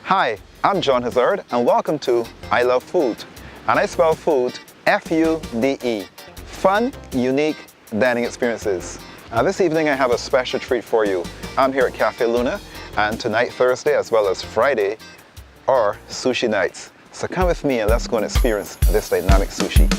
Hi, I'm John Hazard and welcome to I Love Food. And I spell food F-U-D-E. Fun, unique dining experiences. Now this evening I have a special treat for you. I'm here at Cafe Luna and tonight, Thursday, as well as Friday, are sushi nights. So come with me and let's go and experience this dynamic sushi.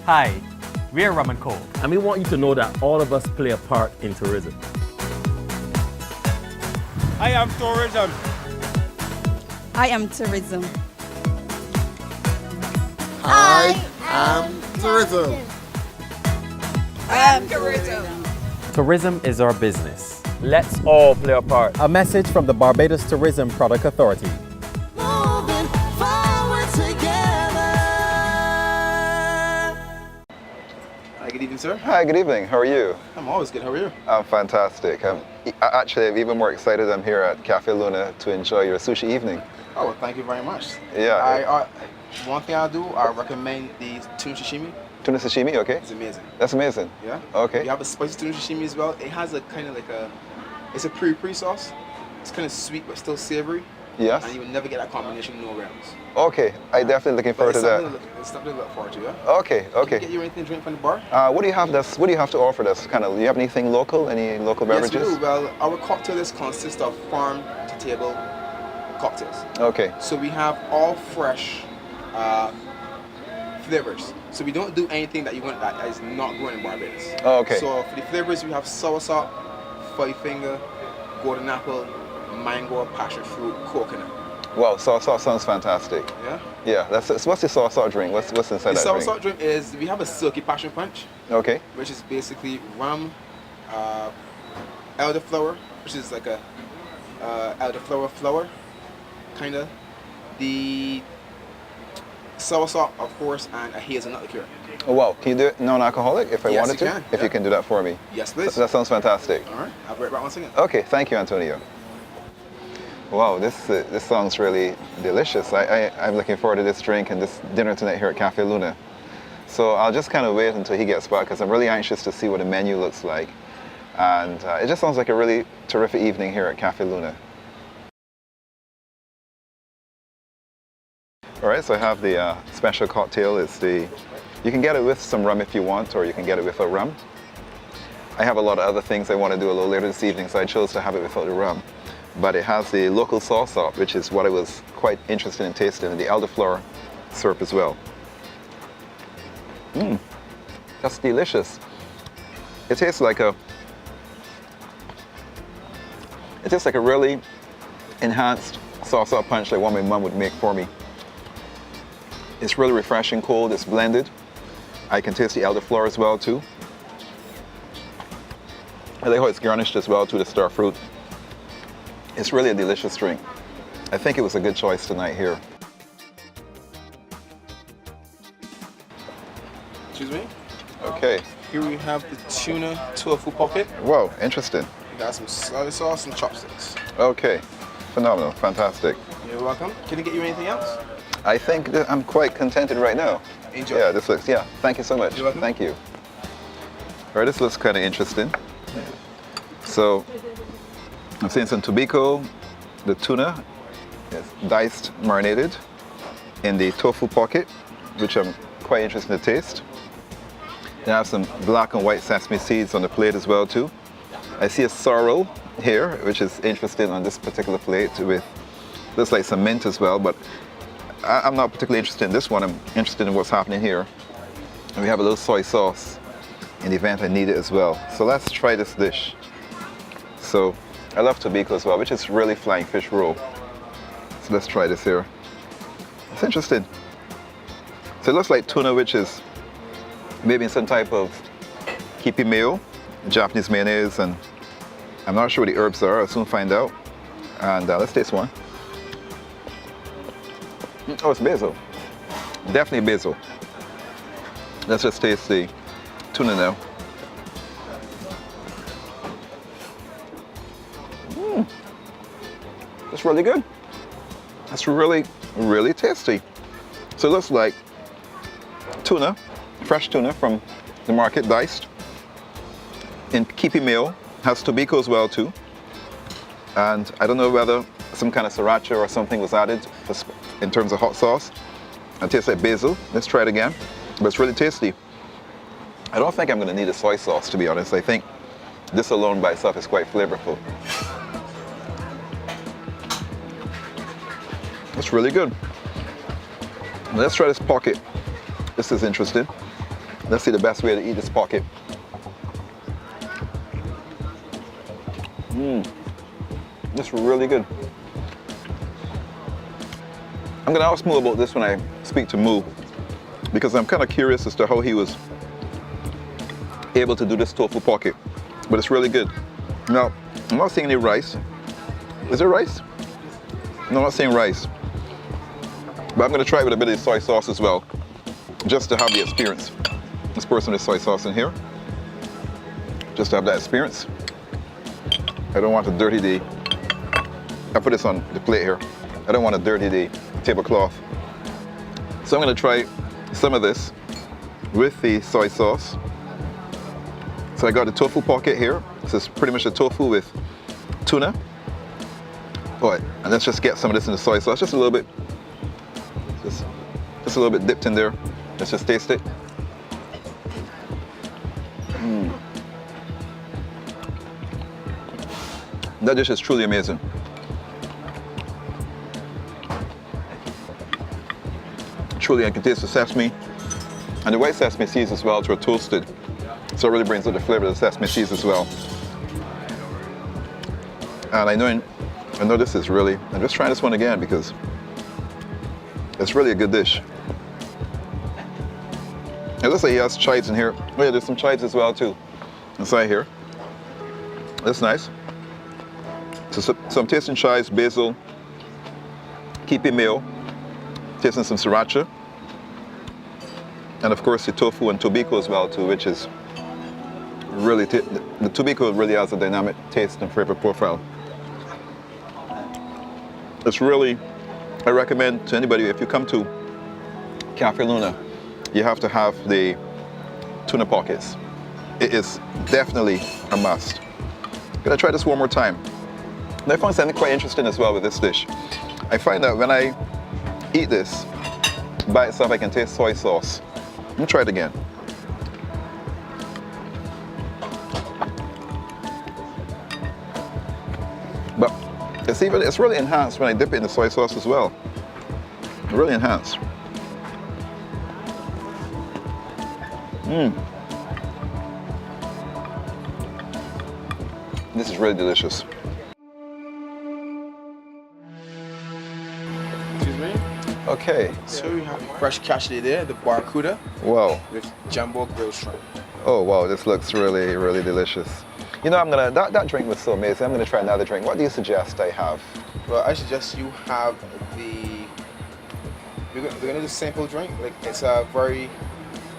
Hi, we are Ramen Co. And we want you to know that all of us play a part in tourism. I am tourism. I am tourism. I am tourism. I am tourism. Tourism is our business. Let's all play a part. A message from the Barbados Tourism Product Authority. Moving forward together. Hi, good evening, sir. Hi, good evening. How are you? I'm always good. How are you? I'm fantastic. Actually, I'm even more excited. I'm here at Cafe Luna to enjoy your sushi evening. Oh, well, thank you very much. Yeah. One thing I do, I recommend the tuna sashimi. Tuna sashimi, okay? It's amazing. That's amazing. Yeah. Okay. You have a spicy tuna sashimi as well. It has a kind of like it's a peri sauce. It's kind of sweet but still savory. Yes. And you will never get that combination nowhere else. Okay. I'm definitely looking forward to that. It's something to look forward to, yeah? Okay. Can Okay. you get you anything to drink from the bar? What do you have to offer this kind of? Do you have anything local? Any local beverages? Yes, we do. Well, our cocktail list consists of farm-to-table cocktails. Okay. So we have all fresh flavors. So we don't do anything that you want that is not grown in Barbados. Oh, okay. So for the flavors, we have soursop, five finger, golden apple, mango, passion fruit, coconut. Wow, sauce sounds fantastic. Yeah. Yeah. What's the sauce drink? What's inside The that drink? soursop drink is we have a silky passion punch, Okay. which is basically rum, elderflower, which is like a elderflower flower, kind of. The soursop, of course, and a hazelnut liqueur. Oh, wow. Can you do it non-alcoholic if I Yes, wanted you to? can, If yeah. you can do that for me. Yes, please. That sounds fantastic. All right, I'll be right back once again. Okay, thank you, Antonio. Wow, this sounds really delicious. I'm looking forward to this drink and this dinner tonight here at Cafe Luna. So I'll just kind of wait until he gets back because I'm really anxious to see what the menu looks like. And it just sounds like a really terrific evening here at Cafe Luna. All right, so I have the special cocktail. You can get it with some rum if you want, or you can get it without rum. I have a lot of other things I want to do a little later this evening, so I chose to have it without the rum. But it has the local sauce, which is what I was quite interested in tasting, and the elderflower syrup as well. That's delicious. It tastes like a really enhanced sauce punch like one my mom would make for me. It's really refreshing, cold, it's blended. I can taste the elderflower as well too. I like how it's garnished as well to the star fruit. It's really a delicious drink. I think it was a good choice tonight here. Excuse me. Okay. Here we have the tuna tofu pocket. Whoa, interesting. We got some soy sauce and chopsticks. Okay, phenomenal, fantastic. You're welcome. Can I get you anything else? I think that I'm quite contented right now. Enjoy. Yeah, this looks, thank you so much. You're welcome. Thank you. All right, this looks kind of interesting. So, I'm seeing some tobacco, the tuna is diced, marinated in the tofu pocket, which I'm quite interested to taste. Then I have some black and white sesame seeds on the plate as well too. I see a sorrel here, which is interesting on this particular plate with, looks like some mint as well, but I'm not particularly interested in this one. I'm interested in what's happening here. And we have a little soy sauce in the event I need it as well. So let's try this dish. So I love tobacco as well, which is really flying fish roll. So let's try this here. It's interesting. So it looks like tuna, which is maybe in some type of kipi mayo, Japanese mayonnaise, and I'm not sure what the herbs are. I'll soon find out. And let's taste one. Oh, it's basil. Definitely basil. Let's just taste the tuna now. It's really good. It's really, really tasty. So it looks like tuna, fresh tuna from the market, diced. In keepy meal, has tobacco as well too. And I don't know whether some kind of sriracha or something was added in terms of hot sauce. It tastes like basil. Let's try it again. But it's really tasty. I don't think I'm going to need a soy sauce, to be honest. I think this alone by itself is quite flavorful. It's really good. Let's try this pocket. This is interesting. Let's see the best way to eat this pocket. It's really good. I'm gonna ask Moo about this when I speak to Moo, because I'm kind of curious as to how he was able to do this tofu pocket. But it's really good. Now, I'm not seeing any rice. Is there rice? No, I'm not seeing rice. But I'm gonna try it with a bit of soy sauce as well, just to have the experience. Let's pour some of the soy sauce in here, just to have that experience. I don't want to dirty the, I put this on the plate here. I don't want to dirty the tablecloth. So I'm gonna try some of this with the soy sauce. So I got the tofu pocket here. This is pretty much a tofu with tuna. All right, and let's just get some of this in the soy sauce, just a little bit. Just a little bit dipped in there. Let's just taste it. That dish is truly amazing. Truly, I can taste the sesame and the white sesame seeds as well, which are toasted. So it really brings out the flavor of the sesame seeds as well. And I know this is really, I'm just trying this one again because it's really a good dish. It looks like he has chives in here. Oh yeah, there's some chives as well too inside here. That's nice. So I'm tasting chives, basil, keepy meal, tasting some sriracha, and of course the tofu and tobacco as well too, which is really, the tobacco really has a dynamic taste and flavor profile. It's really, I recommend to anybody, if you come to Cafe Luna, you have to have the tuna pockets. It is definitely a must. Gonna try this one more time. And I found something quite interesting as well with this dish. I find that when I eat this by itself, I can taste soy sauce. Let me try it again. But it's really enhanced when I dip it in the soy sauce as well. Really enhanced. This is really delicious. Excuse me? Okay. So you have fresh cachet there, the barracuda Wow. with jumbo grilled shrimp. Oh wow, this looks really, really delicious. You know, that drink was so amazing. I'm gonna try another drink. What do you suggest I have? Well, I suggest you have we're gonna do a simple drink. Like it's a very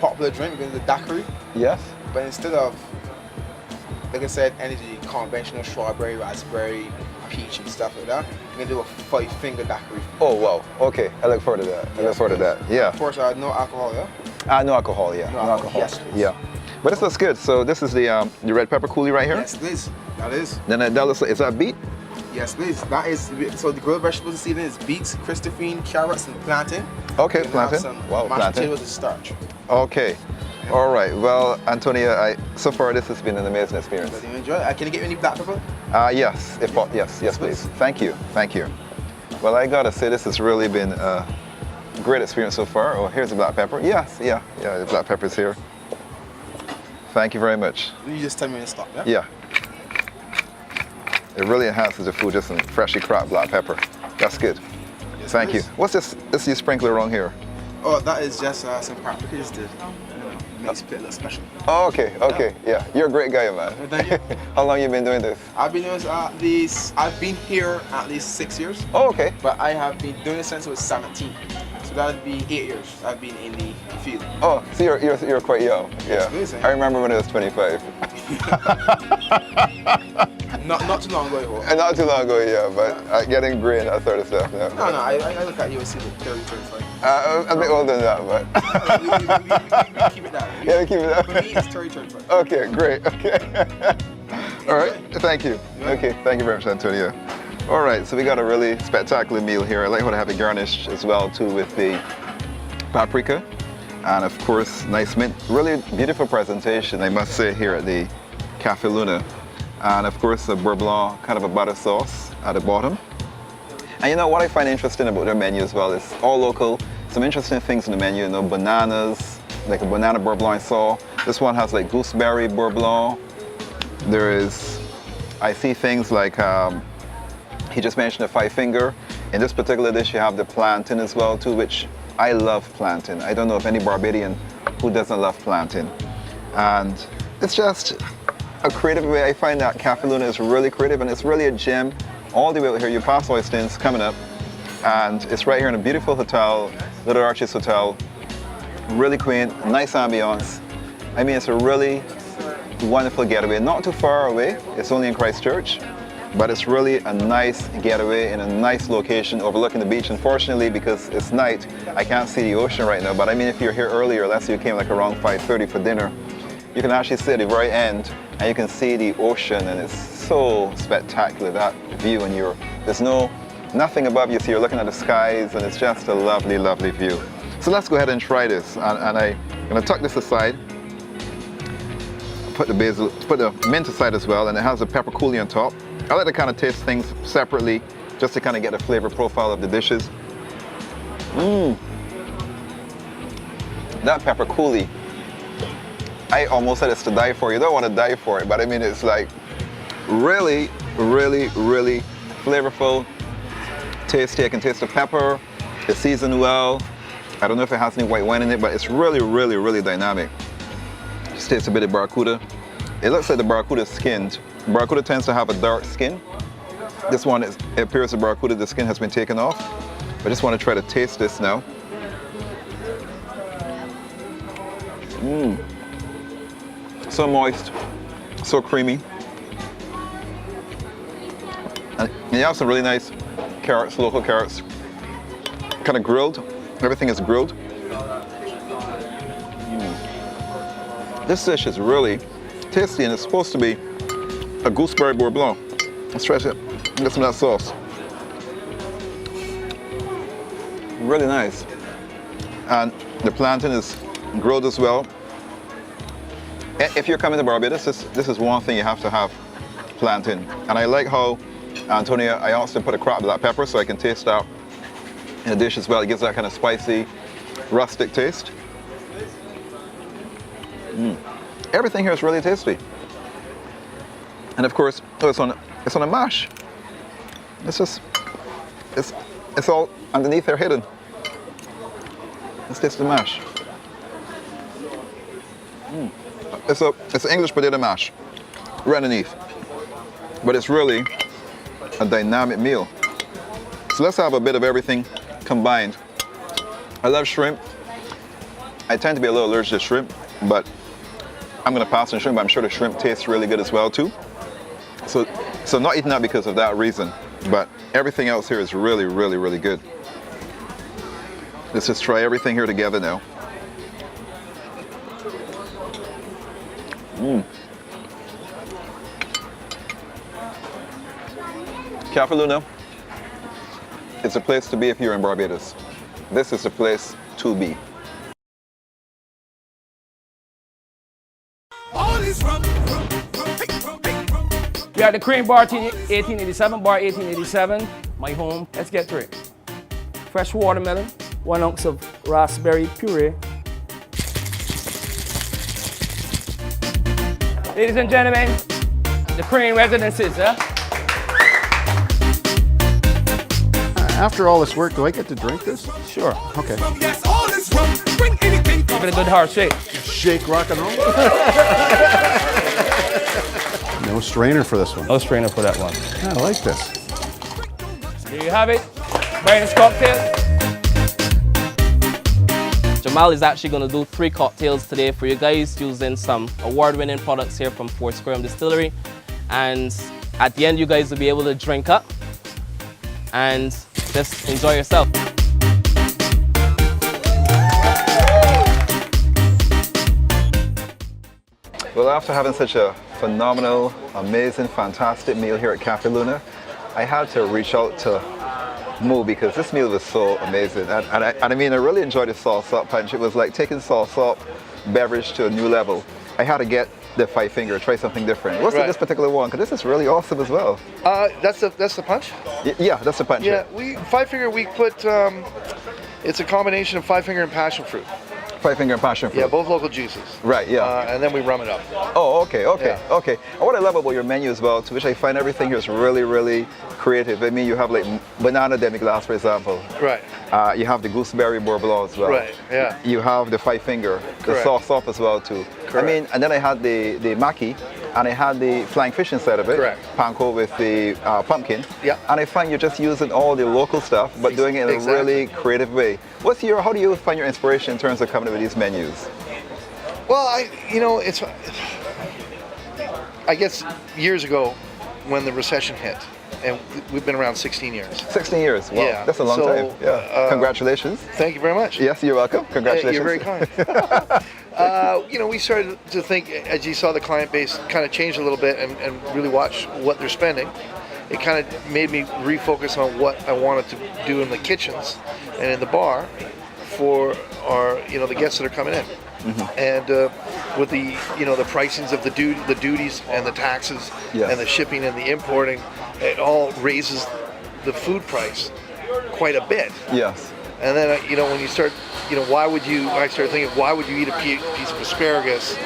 popular drink. We're gonna do daiquiri, Yes? but instead of, like I said, any conventional strawberry, raspberry, peach and stuff like that, we're gonna do a 5-finger daiquiri. Oh wow, okay. I look forward to that. I look forward to that. Yeah. Of course, no alcohol, yeah? No alcohol, yeah. No alcohol. Yes, please. Yeah. But this looks good. So this is the red pepper coulis right here. Yes, please. That is. Then that looks like, is that beet? Yes, please. That is, so the grilled vegetables this evening is beets, Christophine, carrots, and plantain. Okay, We're gonna have plantain. some Wow, mashed plantain. potatoes and starch. Okay. All right. Well, Antonia, so far this has been an amazing experience. Did you enjoy it? Can you get me any black pepper? Yes, yes, please. Thank you. Well, I gotta say this has really been a great experience so far. Oh, here's the black pepper. Yes, yeah, the black pepper's here. Thank you very much. You just tell me when to stop, yeah? Yeah. It really enhances the food, just some freshly cracked black pepper. That's good. Yes, Thank you. please. What's this you sprinkle around here? Oh, that is just some paprika. Just makes it a little special. Oh, okay, yeah. You're a great guy, man. Thank you. How long you been doing this? I've been doing this I've been here at least 6 years, Oh, okay. but I have been doing it since I was 17. So that would be 8 years I've been in the field. Oh, so you're quite young. Yeah. amazing. I remember when I was 25. Not too long ago. And not too long ago, yeah, but getting green, that sort of stuff. No. No, I look at you and see the 30, 35. A bit older than that, but. we keep it down. Yeah, we keep it down. For me, it's 30, 35. Okay, great. Okay. All right. Thank you. Okay. Thank you very much, Antonio. All right. So we got a really spectacular meal here. I like how to have it garnished as well too with the paprika, and of course nice mint. Really beautiful presentation, I must say, here at the Cafe Luna, and of course the beurre blanc, kind of a butter sauce at the bottom. And you know what I find interesting about their menu as well is all local. Some interesting things in the menu. You know, bananas, like a banana beurre blanc I saw. This one has like gooseberry beurre blanc. There is, I see things like, he just mentioned a 5-finger. In this particular dish you have the plantain as well too, which I love plantain. I don't know of any Barbadian who doesn't love plantain. And it's just a creative way. I find that Cafe Luna is really creative, and it's really a gem all the way out here. You pass Oystins coming up, and it's right here in a beautiful hotel, Little Arches Hotel. Really quaint, nice ambiance. I mean, it's a really wonderful getaway. Not too far away. It's only in Christchurch, but it's really a nice getaway in a nice location overlooking the beach. Unfortunately, because it's night, I can't see the ocean right now. But I mean, if you're here earlier, let's say you came like around 5:30 for dinner, you can actually see at the very end, and you can see the ocean, and it's so spectacular, that view. And there's nothing above you, so you're looking at the skies, and it's just a lovely, lovely view. So let's go ahead and try this. And I'm gonna tuck this aside. Put the mint aside as well, and it has a pepper coulis on top. I like to kind of taste things separately, just to kind of get a flavor profile of the dishes. That pepper coulis, I almost said it's to die for. You don't want to die for it, but I mean, it's like really, really, really flavorful, tasty. I can taste the pepper, it's seasoned well. I don't know if it has any white wine in it, but it's really, really, really dynamic. Just taste a bit of barracuda. It looks like the barracuda is skinned. Barracuda tends to have a dark skin. This one, it appears the barracuda, the skin has been taken off. I just want to try to taste this now. So moist, so creamy. And you have some really nice carrots, local carrots, kind of grilled. Everything is grilled. This dish is really tasty, and it's supposed to be a gooseberry beurre blanc. Let's try it. Get some of that sauce. Really nice. And the plantain is grilled as well. If you're coming to Barbados, this is one thing you have to have, plantain. And I like how Antonia, I also put a crop black pepper so I can taste that in the dish as well. It gives that kind of spicy, rustic taste. Everything here is really tasty. And of course, it's on a mash. It's all underneath there hidden. Let's taste the mash. It's an English potato mash right underneath. But it's really a dynamic meal. So let's have a bit of everything combined. I love shrimp. I tend to be a little allergic to shrimp, but I'm gonna pass on shrimp, but I'm sure the shrimp tastes really good as well too. So I'm not eating that because of that reason, but everything else here is really, really, really good. Let's just try everything here together now. Cafe Luna, it's a place to be if you're in Barbados. This is the place to be. We are at the Greene Bar 1887, Bar 1887, my home. Let's get to it. Fresh watermelon, 1 ounce of raspberry puree. Ladies and gentlemen, the Greene residences, After all this work, do I get to drink this? Sure. Okay. Yes, all is rum. Give it a good hard shake. Shake, rock and roll. No strainer for this one. No strainer for that one. I like this. There you have it. Brandon's cocktail. Jamal is actually going to do 3 cocktails today for you guys using some award-winning products here from Fort Square Distillery. And at the end, you guys will be able to drink up and just enjoy yourself. Well, after having such a phenomenal, amazing, fantastic meal here at Cafe Luna, I had to reach out to Mo because this meal was so amazing. And I mean, I really enjoyed the sauce up punch. It was like taking sauce up beverage to a new level. I had to get the 5 finger, try something different. What's this particular one? Because this is really awesome as well. That's the punch? Yeah, that's the punch. Yeah, we 5 finger, we put, it's a combination of 5 finger and passion fruit. 5 finger and passion fruit. Yeah, both local juices. Right, yeah. And then we rum it up. Oh, okay. Yeah. And what I love about your menu as well, to which I find everything here is really, really creative. I mean, you have like banana demi-glace, for example. Right. You have the gooseberry bourbon as well. Right, yeah. You have the 5 finger, the Correct. sauce up as well too. Correct. I mean, and then I had the maki, and I had the flying fish inside of it. Correct. Panko with the pumpkin. Yeah. And I find you're just using all the local stuff, but doing it in a really creative way. How do you find your inspiration in terms of coming up with these menus? Well, I guess years ago when the recession hit, and we've been around 16 years. 16 years, wow, Yeah. that's a long So, time. Yeah, congratulations. Thank you very much. Yes, you're welcome. Congratulations. You're very kind. We started to think, as you saw the client base kind of change a little bit and really watch what they're spending. It kind of made me refocus on what I wanted to do in the kitchens and in the bar for our, the guests that are coming in. Mm-hmm. And with the pricings of the duties and the taxes and the shipping and the importing, it all raises the food price quite a bit. Yes. And then when you start, I started thinking, why would you eat a piece of asparagus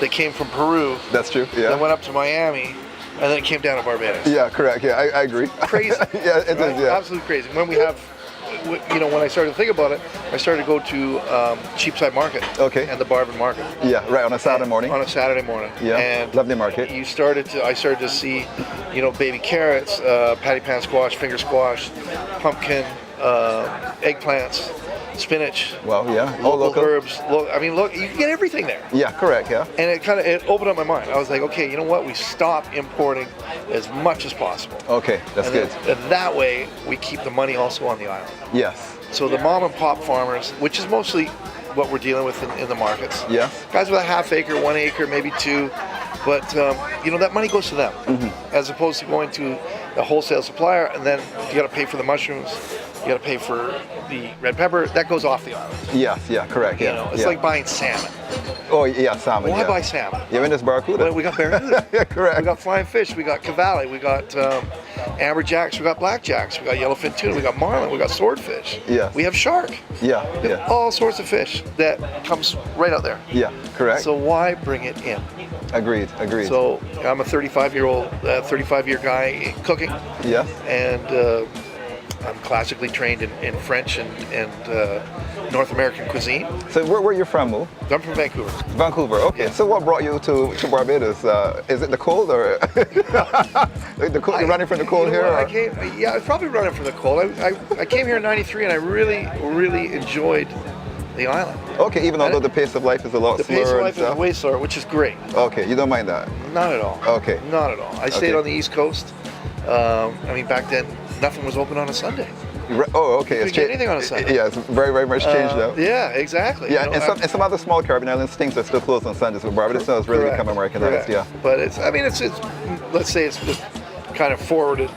that came from Peru? That's true. Yeah. That went up to Miami, and then it came down to Barbados. Yeah, correct. Yeah, I agree. Crazy. Yeah, it right? is. Yeah. Absolutely crazy. When we have, when I started to think about it, I started to go to Cheapside Market. Okay. And the Barban Market. Yeah, right, on a Saturday morning. On a Saturday morning. Yeah, and lovely market. I started to see, baby carrots, patty pan squash, finger squash, pumpkin, eggplants, spinach. Well, yeah, all local local herbs. Look, you can get everything there. Yeah, correct. Yeah. And it opened up my mind. I was like, okay, you know what? We stop importing as much as possible. Okay, that's good. And that way, we keep the money also on the island. Yes. So the mom and pop farmers, which is mostly what we're dealing with in the markets. Yeah. Guys with a half acre, 1 acre, maybe 2. But, that money goes to them. Mm-hmm. As opposed to going to a wholesale supplier, and then you got to pay for the mushrooms, you got to pay for the red pepper. That goes off the island. Yes, yeah, correct. Yeah. It's like buying salmon. Oh, yeah, salmon. Why buy salmon? You mean this barracuda? Well, we got barracuda. Yeah, correct. We got flying fish. We got cavalli. We got amberjacks. We got blackjacks. We got yellowfin tuna. We got marlin. We got swordfish. Yeah. We have shark. Yeah, We have all sorts of fish that comes right out there. Yeah, correct. So why bring it in? Agreed. So I'm a 35-year guy in cooking. Yeah. And I'm classically trained in French and North American cuisine. So where are you from, Mo? I'm from Vancouver. Vancouver, okay. Yeah. So what brought you to Barbados? Is it the cold or the cold, you're running from the cold here? I was probably running from the cold. I came here in '93 and I really, really enjoyed the island. Okay, even although the pace of life is a lot slower. The pace of life and stuff. is way slower, which is great. Okay, you don't mind that? Not at all. Okay. Not at all. I stayed on the East Coast. Back then, nothing was open on a Sunday. Oh, okay. You couldn't get anything on a Sunday. Yeah, it's very, very much changed now. Yeah, exactly. Yeah, and some other small Caribbean islands, things are still closed on Sundays, but Barbados now is really becoming Americanized. Correct. Yeah. But it's let's say it's just kind of forwarded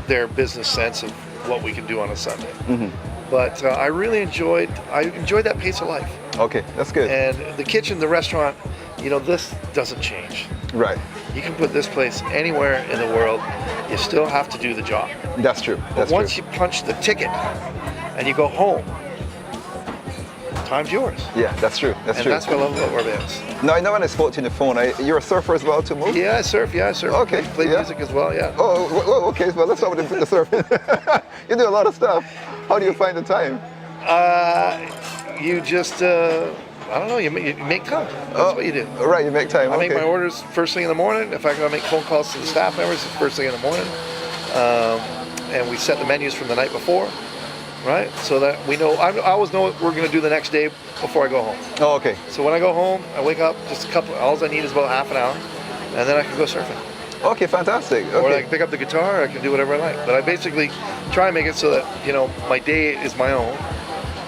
their business sense of what we can do on a Sunday. Mm-hmm. But I really enjoyed that pace of life. Okay, that's good. And the kitchen, the restaurant, this doesn't change. Right. You can put this place anywhere in the world. You still have to do the job. That's true. But once you punch the ticket and you go home, time's yours. Yeah, that's true. That's true. And that's what I love about Barbados. Now, I know when I spoke to you on the phone, you're a surfer as well, too, Mo? Yeah, I surf. Okay. Play music as well, yeah. Oh, okay. Well, let's start with the surfing. You do a lot of stuff. How do you find the time? you just, I don't know, you make time. That's what you do. Right, you make time. I okay. make my orders first thing in the morning. If I gotta make phone calls to the staff members, it's first thing in the morning. And we set the menus from the night before, right? So that we know, I always know what we're gonna do the next day before I go home. Oh, okay. So when I go home, I wake up, just all I need is about half an hour, and then I can go surfing. Okay, fantastic. Okay. Or I can pick up the guitar, I can do whatever I like. But I basically try and make it so that, you know, my day is my own,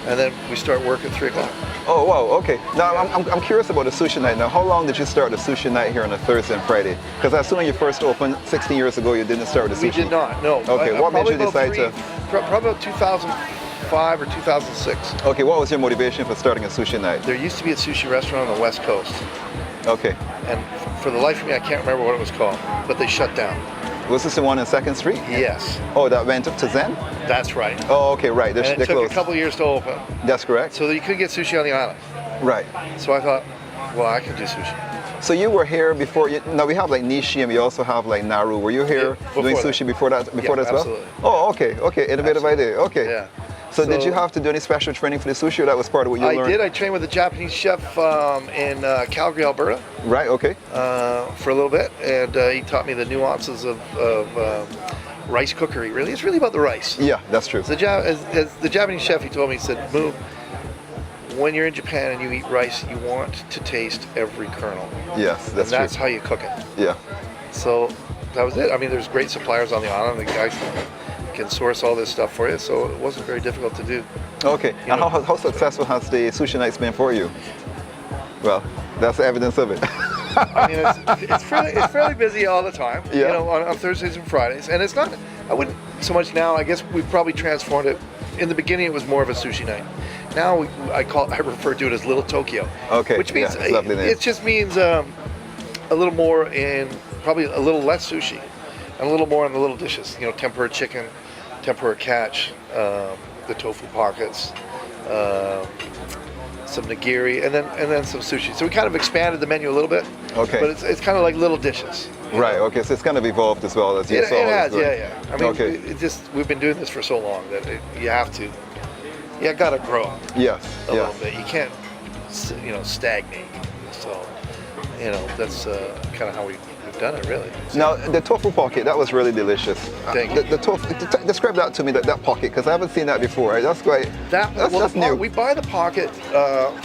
and then we start work at 3 o'clock. Oh, wow, okay. Now, I'm curious about the sushi night. Now, how long did you start the sushi night here on a Thursday and Friday? Because as soon as you first opened 16 years ago, you didn't start the sushi. We did not, no. Okay, what made you decide to? Probably about 2005 or 2006. Okay, what was your motivation for starting a sushi night? There used to be a sushi restaurant on the West Coast. Okay. And for the life of me, I can't remember what it was called, but they shut down. Was this the one on 2nd Street? Yes. Oh, that went up to Zen? That's right. Oh, okay, right. And it They're took closed. a couple years to open, That's correct. so that you could get sushi on the island. Right. So I thought, well, I can do sushi. So you were here before. Now we have like Nishi, and we also have like Naru. Were you here Yeah, doing before sushi before that? Yeah, as well? absolutely. Oh, okay, okay. Innovative idea. Okay. Yeah. So, did So- you have to do any special training for the sushi, or that was part of what you I learned? did. I trained with a Japanese chef in Calgary, Alberta, Right. Okay. for a little bit, and he taught me the nuances of rice cookery. Really, it's really about the rice. Yeah, that's true. As the Japanese chef, he told me, he said, "Moo, when you're in Japan and you eat rice, you want to taste every kernel. Yes, And that's that's true. how you cook it." Yeah. So that was it. I mean, there's great suppliers on the island. The guys can source all this stuff for you, so it wasn't very difficult to do. Okay. You And know- how successful has the sushi nights been for you? Well, that's evidence of it. I mean, it's fairly busy all the time. Yeah. You know, on Thursdays and Fridays, and it's not. I wouldn't so much now. I guess we've probably transformed it. In the beginning, it was more of a sushi night. Now I refer to it as Little Tokyo. Okay, Which means yeah, it's lovely name. it just means a little more in probably a little less sushi, and a little more in the little dishes. You know, tempura chicken, tempura catch, the tofu pockets. Some nigiri, and then some sushi. So we kind of expanded the menu a little bit. Okay. But it's kind of like little dishes. you Right. know. Okay. So it's kind of evolved as well as you It saw. has, going. yeah. I mean, Okay. we've been doing this for so long that you have to, you gotta grow Yes. a Yeah. little bit. You can't, stagnate. So, that's kind of how we've done it, really. Now the tofu pocket, that was really delicious. Thank you. The tofu. Describe that to me. That pocket, because I haven't seen that before. Right? That's quite. That's the new. we buy the pocket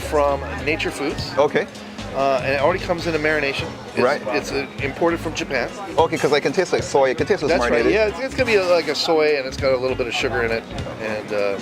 from Nature Foods, Okay. and it already comes in a marination. Right. It's imported from Japan. Okay, because I can taste like soy. I can taste it's That's right. marinated. Yeah, it's gonna be like a soy, and it's got a little bit of sugar in it, and a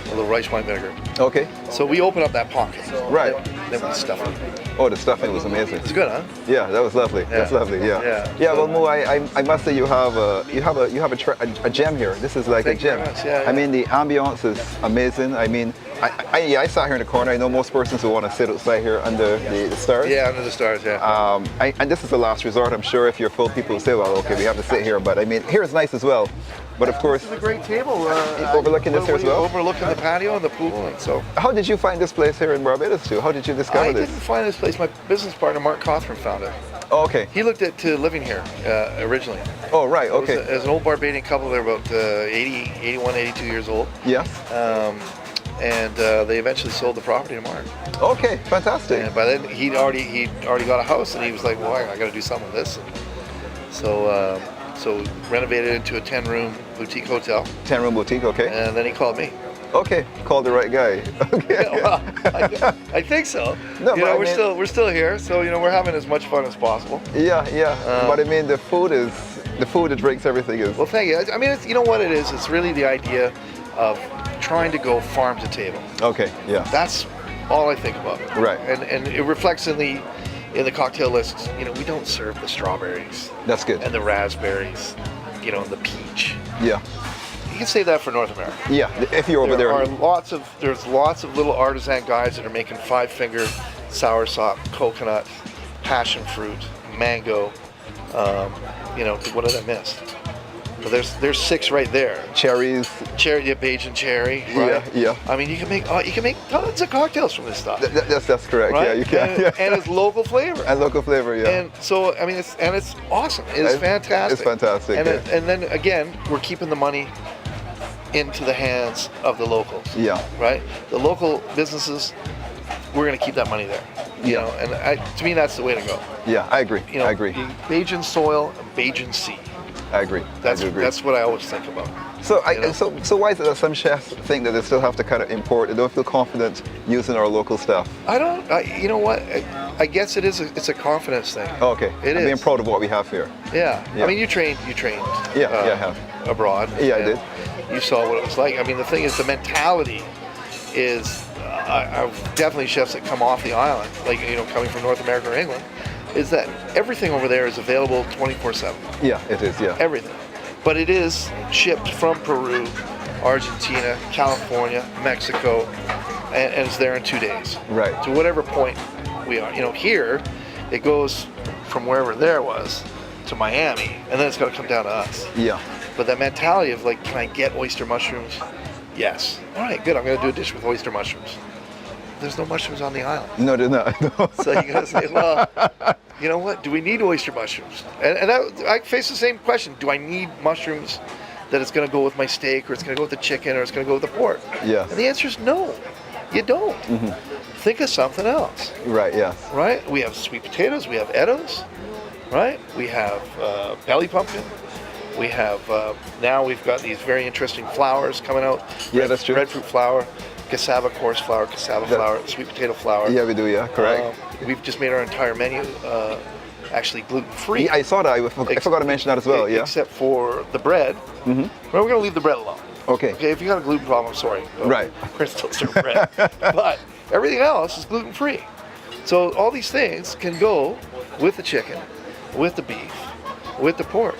little rice wine vinegar. Okay. So we open up that pocket. Right. Then we stuff it. Oh, the stuffing was amazing. It's good, huh? Yeah, that was lovely. Yeah. That's lovely. Yeah. Yeah. Yeah. Well, Mo, I must say you have a gem here. This is like Thank a you gem. very much. Yeah, I mean, the ambiance is amazing. I mean, I sat here in the corner. I know most persons will want to sit outside here under the stars. Yeah, under the stars. Yeah. And this is the last resort. I'm sure if you're full, people will say, well, okay, we have to sit here. But I mean, here is nice as well. But of course, This is a great table. Overlooking this here as well? Overlooking the patio and the pool, and so. how did you find this place here in Barbados too? How did you discover I this? didn't find this place. My business partner, Mark Cothran, found it. Oh, okay. He looked at living here originally. Oh, right. It was Okay. as an old Barbadian couple, they're about 80, 81, 82 years old. Yeah. And they eventually sold the property to Mark. Okay. Fantastic. And by then he'd already got a house, and he was like, "Well, I got to do something with this." And so renovated it into a 10-room boutique hotel, 10-room boutique. Okay. and then he called me. Okay. Called the right guy. Okay. Well, I think so. No, but I we're mean- we're still here, so we're having as much fun as possible. Yeah. Yeah. But I mean, the food, the drinks, everything is. Well, thank you. I mean, you know what it is? It's really the idea of trying to go farm to table. Okay. Yeah. That's all I think about. Right. And it reflects in the cocktail list. We don't serve the strawberries That's good. and the raspberries, and the peach. Yeah. You can save that for North America. Yeah. If you're over there. There's lots of little artisan guys that are making 5-finger soursop, coconut, passion fruit, mango. What did I miss? Well, there's 6 right there. Cherries. Cherry, Bajan cherry. Right? Yeah. I mean, you can make tons of cocktails from this stuff. That's correct. Right? Yeah, you can. And, Yeah. and it's local flavor. And local flavor. Yeah. And so, I mean, it's awesome. It's fantastic. It's fantastic. And, yeah. and then again, we're keeping the money into the hands of the locals. Yeah. Right? The local businesses, we're going to keep that money there. You know, and to me, that's the way to go. Yeah, I agree. You know, I agree. Bajan soil, Bajan sea. I agree. That's I do agree. that's what I always think about. So, you know? so why is it that some chefs think that they still have to kind of import? They don't feel confident using our local stuff. I don't. You know what? I guess it's a confidence thing. Oh, okay. It I'm being is. proud of what we have here. Yeah. Yeah. I mean, you trained. Yeah, I have. Abroad. Yeah, I and did. You saw what it was like. I mean, the thing is, the mentality is. I've definitely chefs that come off the island, like coming from North America or England, is that everything over there is available 24/7. Yeah, it is. Yeah. Everything. But it is shipped from Peru, Argentina, California, Mexico, and it's there in 2 days. Right. To whatever point we are. Here, it goes from wherever there was to Miami, and then it's got to come down to us. Yeah. But that mentality of like, can I get oyster mushrooms? Yes. All right, good. I'm going to do a dish with oyster mushrooms. There's no mushrooms on the island. No, they're not. No. So you got to say, well, you know what? Do we need oyster mushrooms? And I face the same question. Do I need mushrooms that it's going to go with my steak, or it's going to go with the chicken, or it's going to go with the pork? Yes. And the answer is no. You don't. Think of something else. Right. Yes. Right? We have sweet potatoes. We have Eddos. Right? We have belly pumpkin. We have, now we've got these very interesting flours coming out. Yeah, that's true. Red fruit flour, cassava coarse flour, cassava flour, sweet potato flour. Yeah, we do. Yeah, correct. We've just made our entire menu actually gluten-free. I saw that. I forgot to mention that as well. Yeah. Except for the bread. Well, we're going to leave the bread alone. Okay. Okay, if you got a gluten problem, I'm sorry. Right. We're still serve bread. But everything else is gluten-free. So all these things can go with the chicken, with the beef, with the pork,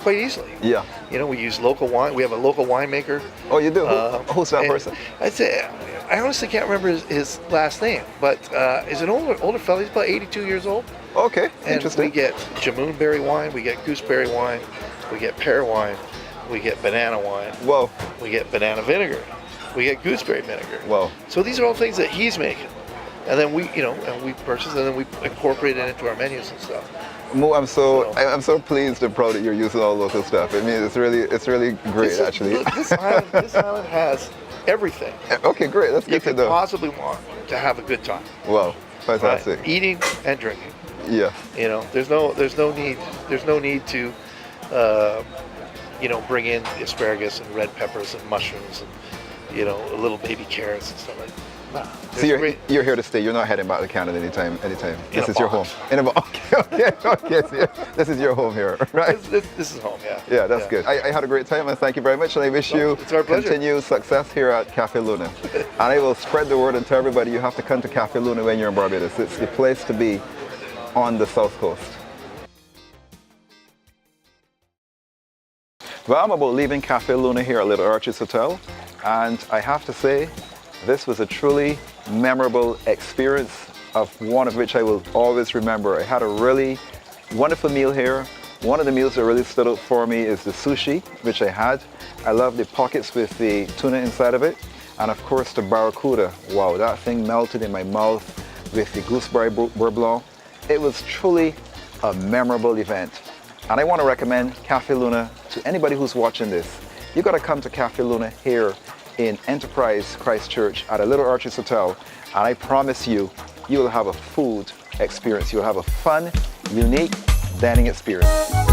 quite easily. Yeah. We use local wine. We have a local winemaker. Oh, you do? Who's that and person? I'd say, I honestly can't remember his last name, but is an older fella. He's about 82 years old. Okay. And Interesting. we get jamunberry wine, we get gooseberry wine, we get pear wine, we get banana wine. Whoa. We get banana vinegar, we get gooseberry vinegar. Whoa. So these are all things that he's making, and then we purchase, and then we incorporate it into our menus and stuff. Mo, I'm so pleased and proud that you're using all local stuff. I mean, it's really great, actually. Look, this island has everything Okay, great. That's you good to could know. possibly want to have a good time. Wow, fantastic. Right? Eating and drinking. Yeah. There's no need to bring in asparagus and red peppers and mushrooms and little baby carrots and stuff like that. Nah, So you're here to stay. You're not heading back to Canada anytime. This is your home. In a box. Okay. So this is your home here, right? This is home, yeah. Yeah, that's good. I had a great time, and thank you very much. And I wish you it's our pleasure. continued success here at Cafe Luna. And I will spread the word and tell everybody you have to come to Cafe Luna when you're in Barbados. It's the place to be on the South Coast. Well, I'm about leaving Cafe Luna here at Little Arches Hotel, and I have to say, this was a truly memorable experience, of one of which I will always remember. I had a really wonderful meal here. One of the meals that really stood out for me is the sushi, which I had. I love the pockets with the tuna inside of it, and of course the barracuda. Wow, that thing melted in my mouth with the gooseberry beurre blanc. It was truly a memorable event. And I want to recommend Cafe Luna to anybody who's watching this. You got to come to Cafe Luna here in Enterprise Christchurch at a Little Arches Hotel, and I promise you, you will have a food experience. You'll have a fun, unique dining experience.